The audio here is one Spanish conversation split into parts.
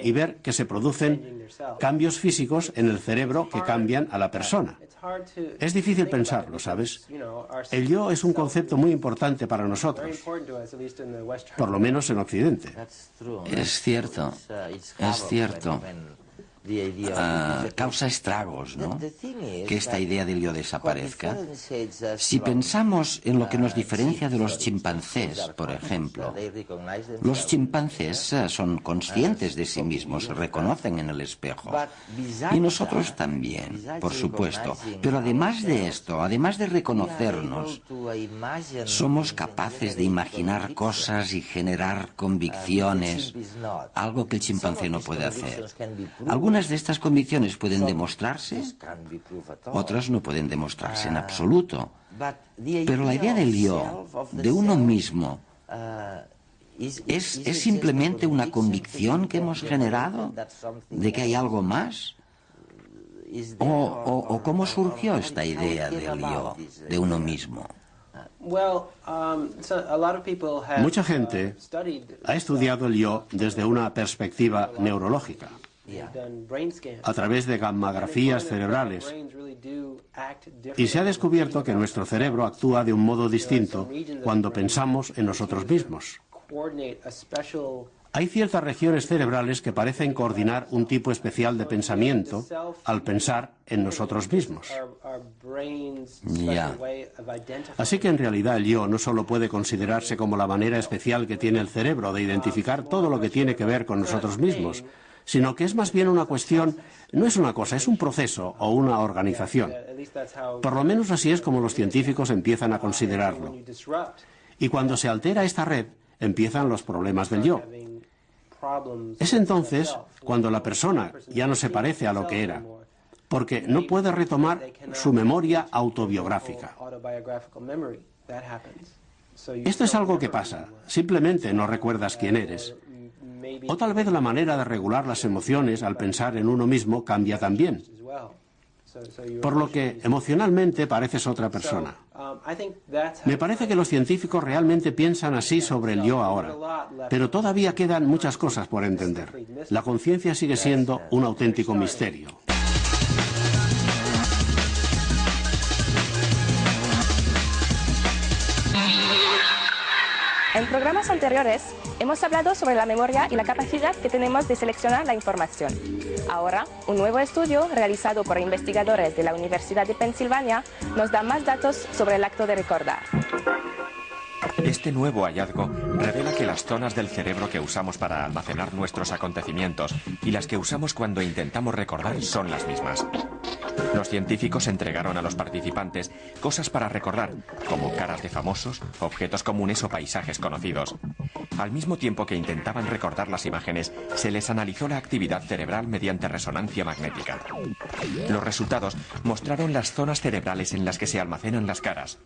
y ver que se producen cambios físicos en el cerebro que cambian a la persona. Es difícil pensarlo, ¿sabes? El yo es un concepto muy importante para nosotros, por lo menos en Occidente. Es cierto, es cierto. Causa estragos, ¿no? Que esta idea del yo desaparezca. Si pensamos en lo que nos diferencia de los chimpancés, por ejemplo, los chimpancés son conscientes de sí mismos, se reconocen en el espejo. Y nosotros también, por supuesto. Pero además de esto, además de reconocernos, somos capaces de imaginar cosas y generar convicciones, algo que el chimpancé no puede hacer. Algunas de estas convicciones pueden demostrarse, otras no pueden demostrarse en absoluto. Pero la idea del yo, de uno mismo, ¿es simplemente una convicción que hemos generado de que hay algo más? ¿O cómo surgió esta idea del yo, de uno mismo? Mucha gente ha estudiado el yo desde una perspectiva neurológica, a través de gammagrafías cerebrales, y se ha descubierto que nuestro cerebro actúa de un modo distinto cuando pensamos en nosotros mismos. Hay ciertas regiones cerebrales que parecen coordinar un tipo especial de pensamiento al pensar en nosotros mismos. Ya. Así que en realidad el yo no solo puede considerarse como la manera especial que tiene el cerebro de identificar todo lo que tiene que ver con nosotros mismos, sino que es más bien una cuestión, no es una cosa, es un proceso o una organización. Por lo menos así es como los científicos empiezan a considerarlo. Y cuando se altera esta red, empiezan los problemas del yo. Es entonces cuando la persona ya no se parece a lo que era, porque no puede retomar su memoria autobiográfica. Esto es algo que pasa, simplemente no recuerdas quién eres. O tal vez la manera de regular las emociones al pensar en uno mismo cambia también. Por lo que emocionalmente pareces otra persona. Me parece que los científicos realmente piensan así sobre el yo ahora, pero todavía quedan muchas cosas por entender. La conciencia sigue siendo un auténtico misterio. En programas anteriores hemos hablado sobre la memoria y la capacidad que tenemos de seleccionar la información. Ahora, un nuevo estudio realizado por investigadores de la Universidad de Pensilvania nos da más datos sobre el acto de recordar. Este nuevo hallazgo revela que las zonas del cerebro que usamos para almacenar nuestros acontecimientos y las que usamos cuando intentamos recordar son las mismas. Los científicos entregaron a los participantes cosas para recordar, como caras de famosos, objetos comunes o paisajes conocidos. Al mismo tiempo que intentaban recordar las imágenes, se les analizó la actividad cerebral mediante resonancia magnética. Los resultados mostraron las zonas cerebrales en las que se almacenan las caras.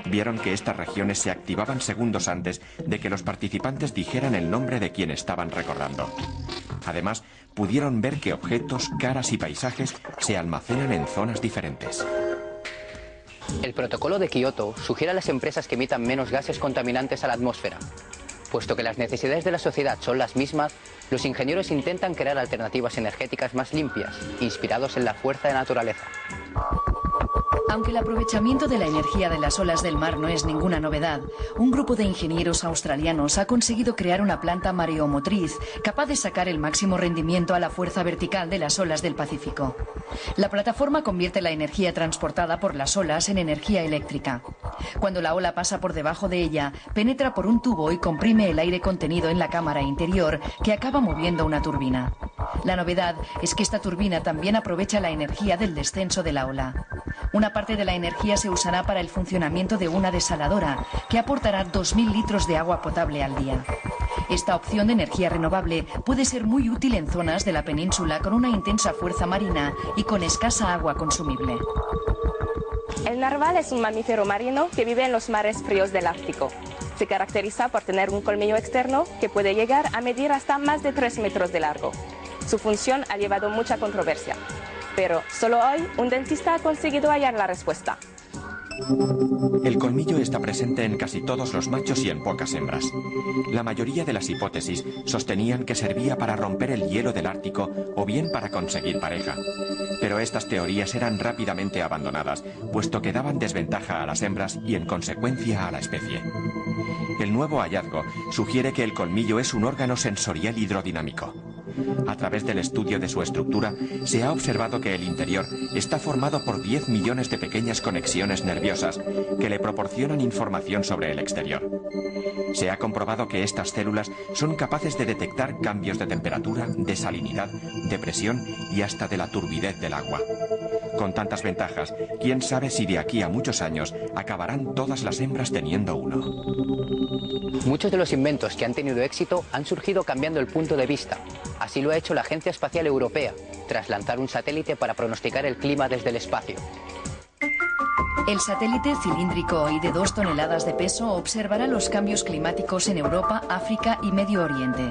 Vieron que estas regiones se activaban segundos antes de que los participantes dijeran el nombre de quien estaban recordando. Además, pudieron ver que objetos, caras y paisajes se almacenan en zonas diferentes. El protocolo de Kioto sugiere a las empresas que emitan menos gases contaminantes a la atmósfera. Puesto que las necesidades de la sociedad son las mismas, los ingenieros intentan crear alternativas energéticas más limpias, inspirados en la fuerza de la naturaleza. Aunque el aprovechamiento de la energía de las olas del mar no es ninguna novedad, un grupo de ingenieros australianos ha conseguido crear una planta mareomotriz capaz de sacar el máximo rendimiento a la fuerza vertical de las olas del Pacífico. La plataforma convierte la energía transportada por las olas en energía eléctrica. Cuando la ola pasa por debajo de ella, penetra por un tubo y comprime el aire contenido en la cámara interior, que acaba moviendo una turbina. La novedad es que esta turbina también aprovecha la energía del descenso de la ola. Una parte de la energía se usará para el funcionamiento de una desaladora, que aportará 2.000 litros de agua potable al día. Esta opción de energía renovable puede ser muy útil en zonas de la península con una intensa fuerza marina y con escasa agua consumible. El narval es un mamífero marino que vive en los mares fríos del Ártico. Se caracteriza por tener un colmillo externo que puede llegar a medir hasta más de 3 metros de largo. Su función ha llevado mucha controversia. Pero solo hoy un dentista ha conseguido hallar la respuesta. El colmillo está presente en casi todos los machos y en pocas hembras. La mayoría de las hipótesis sostenían que servía para romper el hielo del Ártico o bien para conseguir pareja. Pero estas teorías eran rápidamente abandonadas, puesto que daban desventaja a las hembras y en consecuencia a la especie. El nuevo hallazgo sugiere que el colmillo es un órgano sensorial hidrodinámico. A través del estudio de su estructura, se ha observado que el interior está formado por 10 millones de pequeñas conexiones nerviosas que le proporcionan información sobre el exterior. Se ha comprobado que estas células son capaces de detectar cambios de temperatura, de salinidad, de presión y hasta de la turbidez del agua. Con tantas ventajas, quién sabe si de aquí a muchos años acabarán todas las hembras teniendo uno. Muchos de los inventos que han tenido éxito han surgido cambiando el punto de vista. Así lo ha hecho la Agencia Espacial Europea, tras lanzar un satélite para pronosticar el clima desde el espacio. El satélite cilíndrico y de 2 toneladas de peso observará los cambios climáticos en Europa, África y Medio Oriente.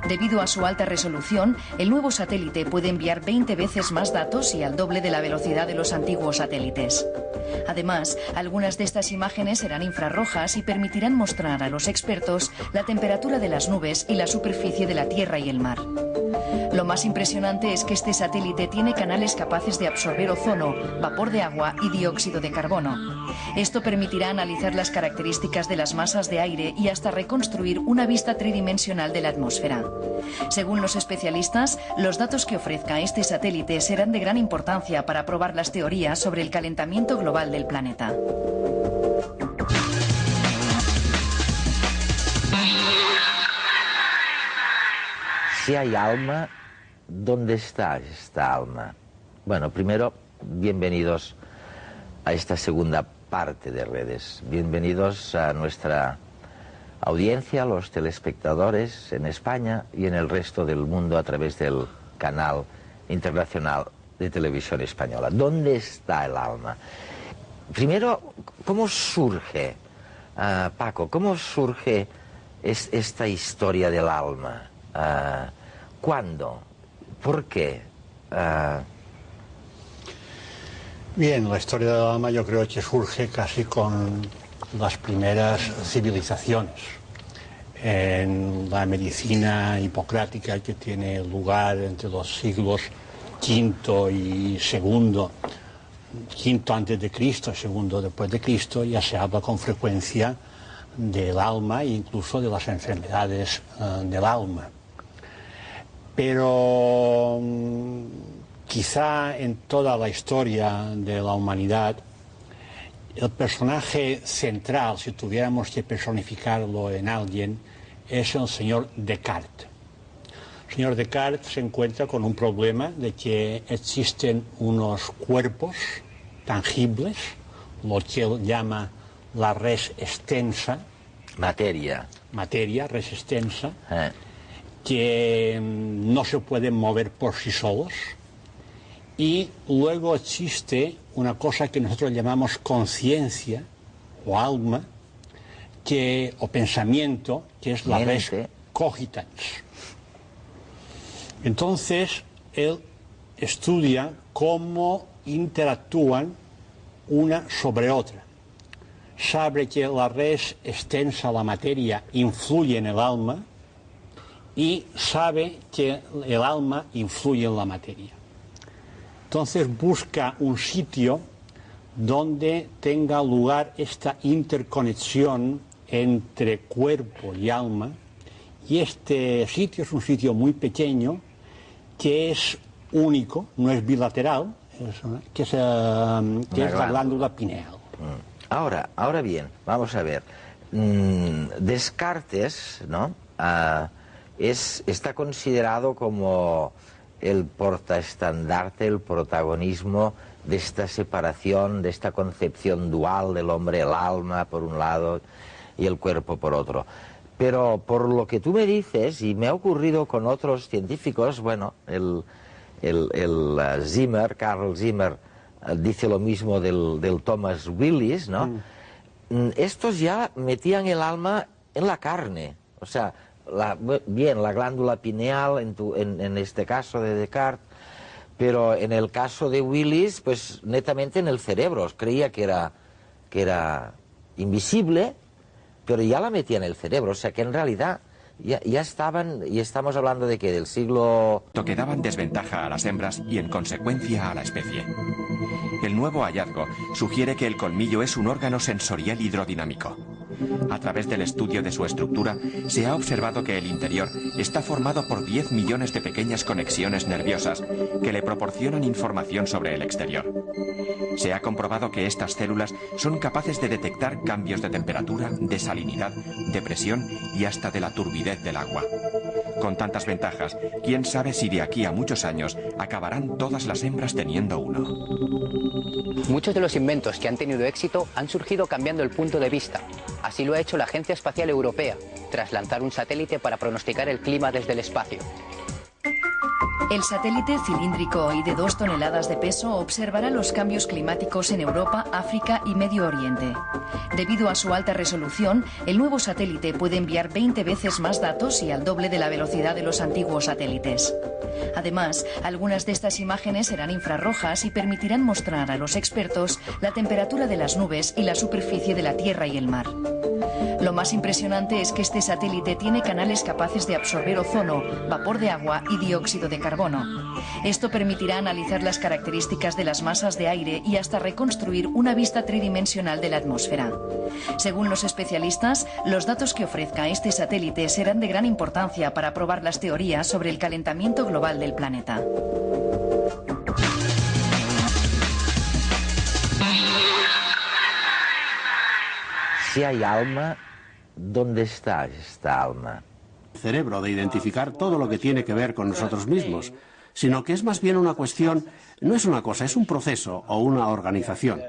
Debido a su alta resolución, el nuevo satélite puede enviar 20 veces más datos y al doble de la velocidad de los antiguos satélites. Además, algunas de estas imágenes serán infrarrojas y permitirán mostrar a los expertos la temperatura de las nubes y la superficie de la Tierra y el mar. Lo más impresionante es que este satélite tiene canales capaces de absorber ozono, vapor de agua y dióxido de carbono. Esto permitirá analizar las características de las masas de aire y hasta reconstruir una vista tridimensional de la atmósfera. Según los especialistas, los datos que ofrezca este satélite serán de gran importancia para probar las teorías sobre el calentamiento global del planeta. Si hay alma, ¿dónde está esta alma? Bueno, primero, bienvenidos a esta segunda parte de Redes. Bienvenidos a nuestra audiencia, los telespectadores en España y en el resto del mundo a través del canal internacional de televisión española. ¿Dónde está el alma? Primero, ¿cómo surge, Paco, cómo surge esta historia del alma? ¿Cuándo? ¿Por qué? Bien, la historia del alma yo creo que surge casi con las primeras civilizaciones. En la medicina hipocrática que tiene lugar entre los siglos V y II, V antes de Cristo, II después de Cristo, ya se habla con frecuencia del alma e incluso de las enfermedades del alma. Pero quizá en toda la historia de la humanidad, el personaje central, si tuviéramos que personificarlo en alguien, es el señor Descartes. El señor Descartes se encuentra con un problema de que existen unos cuerpos tangibles, lo que él llama la res extensa. Materia, res extensa, que no se pueden mover por sí solos. Y luego existe una cosa que nosotros llamamos conciencia o alma, o pensamiento, que es la res cogitans. Entonces, él estudia cómo interactúan una sobre otra. Sabe que la res extensa, la materia, influye en el alma y sabe que el alma influye en la materia. Entonces busca un sitio donde tenga lugar esta interconexión entre cuerpo y alma, y este sitio es un sitio muy pequeño que es único, no es bilateral, que es la glándula pineal. Ahora bien, vamos a ver. Descartes, ¿no? Está considerado como el portaestandarte, el protagonismo de esta separación, de esta concepción dual del hombre, el alma por un lado y el cuerpo por otro. Pero por lo que tú me dices, y me ha ocurrido con otros científicos, bueno, Zimmer, Carl Zimmer, dice lo mismo del Thomas Willis, ¿no? Estos ya metían el alma en la carne, o sea, la glándula pineal en este caso de Descartes, pero en el caso de Willis, pues netamente en el cerebro. Creía que era que era invisible, pero ya la metía en el cerebro, o sea que en realidad ya estaban, y estamos hablando de que del siglo... Que daban desventaja a las hembras y en consecuencia a la especie. El nuevo hallazgo sugiere que el colmillo es un órgano sensorial hidrodinámico. A través del estudio de su estructura, se ha observado que el interior está formado por 10 millones de pequeñas conexiones nerviosas que le proporcionan información sobre el exterior. Se ha comprobado que estas células son capaces de detectar cambios de temperatura, de salinidad, de presión y hasta de la turbidez del agua. Con tantas ventajas, quién sabe si de aquí a muchos años acabarán todas las hembras teniendo uno. Muchos de los inventos que han tenido éxito han surgido cambiando el punto de vista. Así lo ha hecho la Agencia Espacial Europea, tras lanzar un satélite para pronosticar el clima desde el espacio. El satélite cilíndrico y de 2 toneladas de peso observará los cambios climáticos en Europa, África y Medio Oriente. Debido a su alta resolución, el nuevo satélite puede enviar 20 veces más datos y al doble de la velocidad de los antiguos satélites. Además, algunas de estas imágenes serán infrarrojas y permitirán mostrar a los expertos la temperatura de las nubes y la superficie de la Tierra y el mar. Lo más impresionante es que este satélite tiene canales capaces de absorber ozono, vapor de agua y dióxido de carbono. Esto permitirá analizar las características de las masas de aire y hasta reconstruir una vista tridimensional de la atmósfera. Según los especialistas, los datos que ofrezca este satélite serán de gran importancia para probar las teorías sobre el calentamiento global del planeta. Si hay alma, ¿dónde está esta alma? Cerebro de identificar todo lo que tiene que ver con nosotros mismos, sino que es más bien una cuestión, no es una cosa, es un proceso o una organización.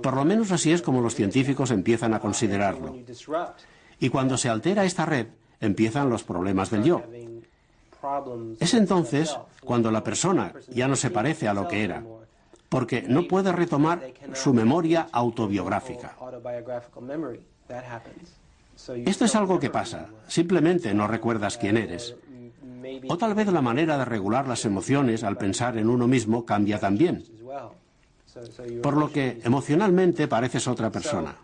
Por lo menos así es como los científicos empiezan a considerarlo. Y cuando se altera esta red, empiezan los problemas del yo. Es entonces cuando la persona ya no se parece a lo que era, porque no puede retomar su memoria autobiográfica. Esto es algo que pasa, simplemente no recuerdas quién eres. O tal vez la manera de regular las emociones al pensar en uno mismo cambia también. Por lo que emocionalmente pareces otra persona.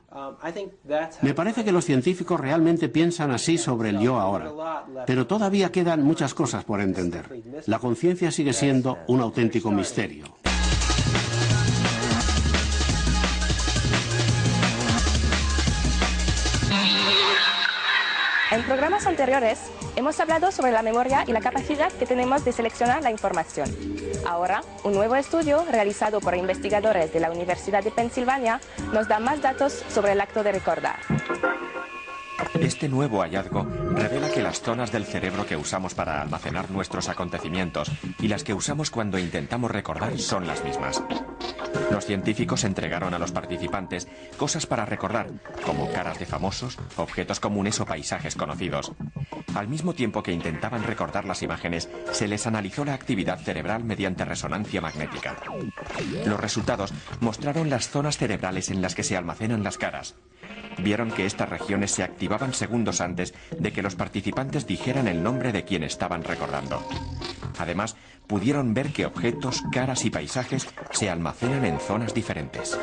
Me parece que los científicos realmente piensan así sobre el yo ahora, pero todavía quedan muchas cosas por entender. La conciencia sigue siendo un auténtico misterio. En programas anteriores hemos hablado sobre la memoria y la capacidad que tenemos de seleccionar la información. Ahora, un nuevo estudio realizado por investigadores de la Universidad de Pensilvania nos da más datos sobre el acto de recordar. Este nuevo hallazgo revela que las zonas del cerebro que usamos para almacenar nuestros acontecimientos y las que usamos cuando intentamos recordar son las mismas. Los científicos entregaron a los participantes cosas para recordar, como caras de famosos, objetos comunes o paisajes conocidos. Al mismo tiempo que intentaban recordar las imágenes, se les analizó la actividad cerebral mediante resonancia magnética. Los resultados mostraron las zonas cerebrales en las que se almacenan las caras. Vieron que estas regiones se activaban segundos antes de que los participantes dijeran el nombre de quien estaban recordando. Además, pudieron ver que objetos, caras y paisajes se almacenan en zonas diferentes.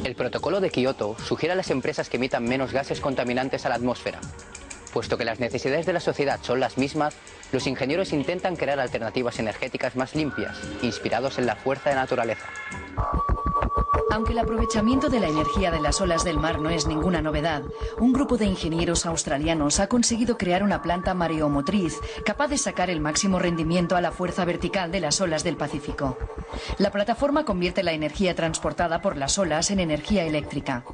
El protocolo de Kioto sugiere a las empresas que emitan menos gases contaminantes a la atmósfera. Puesto que las necesidades de la sociedad son las mismas, los ingenieros intentan crear alternativas energéticas más limpias, inspirados en la fuerza de la naturaleza. Aunque el aprovechamiento de la energía de las olas del mar no es ninguna novedad, un grupo de ingenieros australianos ha conseguido crear una planta mareomotriz capaz de sacar el máximo rendimiento a la fuerza vertical de las olas del Pacífico. La plataforma convierte la energía transportada por las olas en energía eléctrica.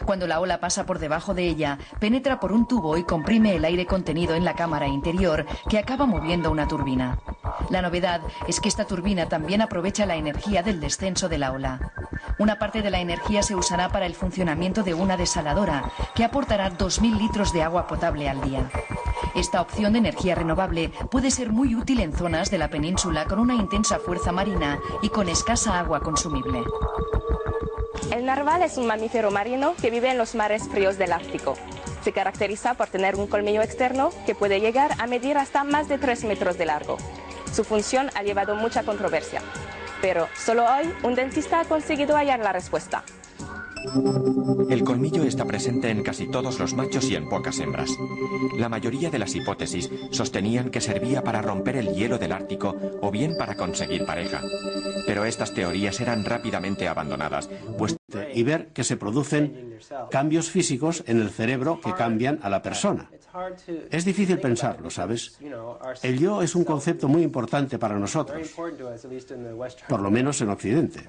Cuando la ola pasa por debajo de ella, penetra por un tubo y comprime el aire contenido en la cámara interior, que acaba moviendo una turbina. La novedad es que esta turbina también aprovecha la energía del descenso de la ola. Una parte de la energía se usará para el funcionamiento de una desaladora, que aportará 2.000 litros de agua potable al día. Esta opción de energía renovable puede ser muy útil en zonas de la península con una intensa fuerza marina y con escasa agua consumible. El narval es un mamífero marino que vive en los mares fríos del Ártico. Se caracteriza por tener un colmillo externo que puede llegar a medir hasta más de 3 metros de largo. Su función ha llevado mucha controversia. Pero solo hoy un dentista ha conseguido hallar la respuesta. El colmillo está presente en casi todos los machos y en pocas hembras. La mayoría de las hipótesis sostenían que servía para romper el hielo del Ártico o bien para conseguir pareja. Pero estas teorías eran rápidamente abandonadas, pues y ver que se producen cambios físicos en el cerebro que cambian a la persona. Es difícil pensarlo, ¿sabes? El yo es un concepto muy importante para nosotros, por lo menos en Occidente.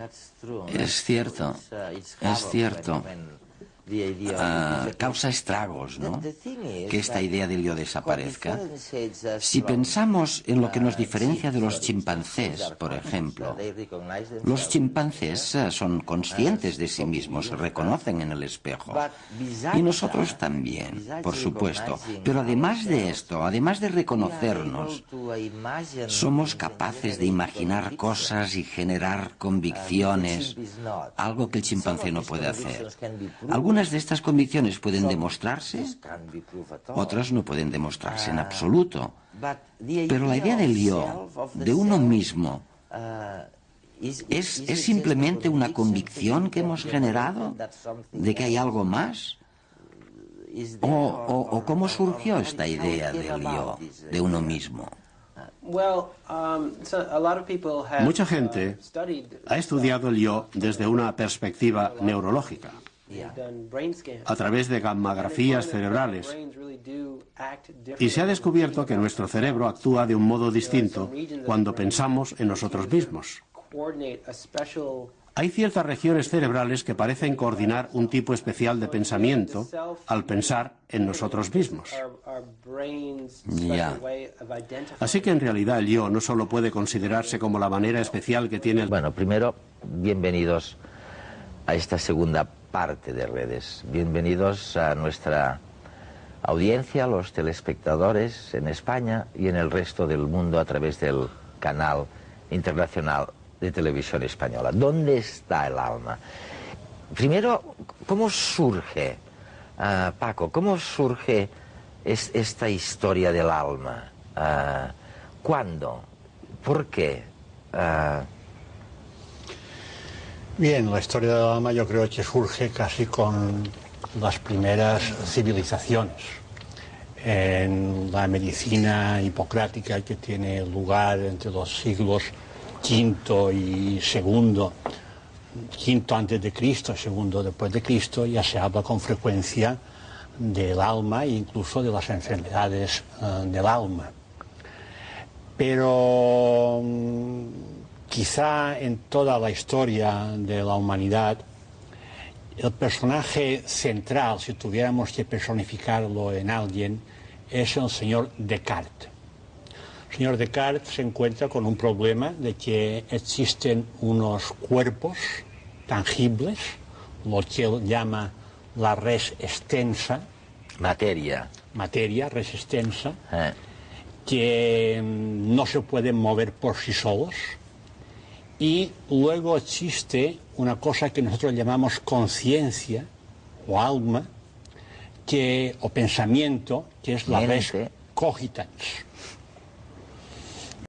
Es cierto, es cierto. Causa estragos, ¿no? Que esta idea del yo desaparezca. Si pensamos en lo que nos diferencia de los chimpancés, por ejemplo, los chimpancés son conscientes de sí mismos, se reconocen en el espejo. Y nosotros también, por supuesto. Pero además de esto, además de reconocernos, somos capaces de imaginar cosas y generar convicciones, algo que el chimpancé no puede hacer. Algunas de estas convicciones pueden demostrarse, otras no pueden demostrarse en absoluto. Pero la idea del yo, de uno mismo, ¿es simplemente una convicción que hemos generado de que hay algo más? ¿O cómo surgió esta idea del yo, de uno mismo? Mucha gente ha estudiado el yo desde una perspectiva neurológica, a través de gammagrafías cerebrales, y se ha descubierto que nuestro cerebro actúa de un modo distinto cuando pensamos en nosotros mismos. Hay ciertas regiones cerebrales que parecen coordinar un tipo especial de pensamiento al pensar en nosotros mismos. Ya. Así que en realidad el yo no solo puede considerarse como la manera especial que tiene el... Bueno, primero, bienvenidos a esta segunda parte de redes. Bienvenidos a nuestra audiencia, los telespectadores en España y en el resto del mundo a través del canal internacional de televisión española. ¿Dónde está el alma? Primero, ¿cómo surge, Paco, cómo surge esta historia del alma? ¿Cuándo? ¿Por qué? Bien, la historia del alma yo creo que surge casi con las primeras civilizaciones. En la medicina hipocrática que tiene lugar entre los siglos V y II, V antes de Cristo, II después de Cristo, ya se habla con frecuencia del alma e incluso de las enfermedades del alma. Pero quizá en toda la historia de la humanidad, el personaje central, si tuviéramos que personificarlo en alguien, es el señor Descartes. El señor Descartes se encuentra con un problema de que existen unos cuerpos tangibles, lo que él llama la res extensa. Materia, res extensa, que no se pueden mover por sí solos. Y luego existe una cosa que nosotros llamamos conciencia o alma, o pensamiento, que es la res cogitans.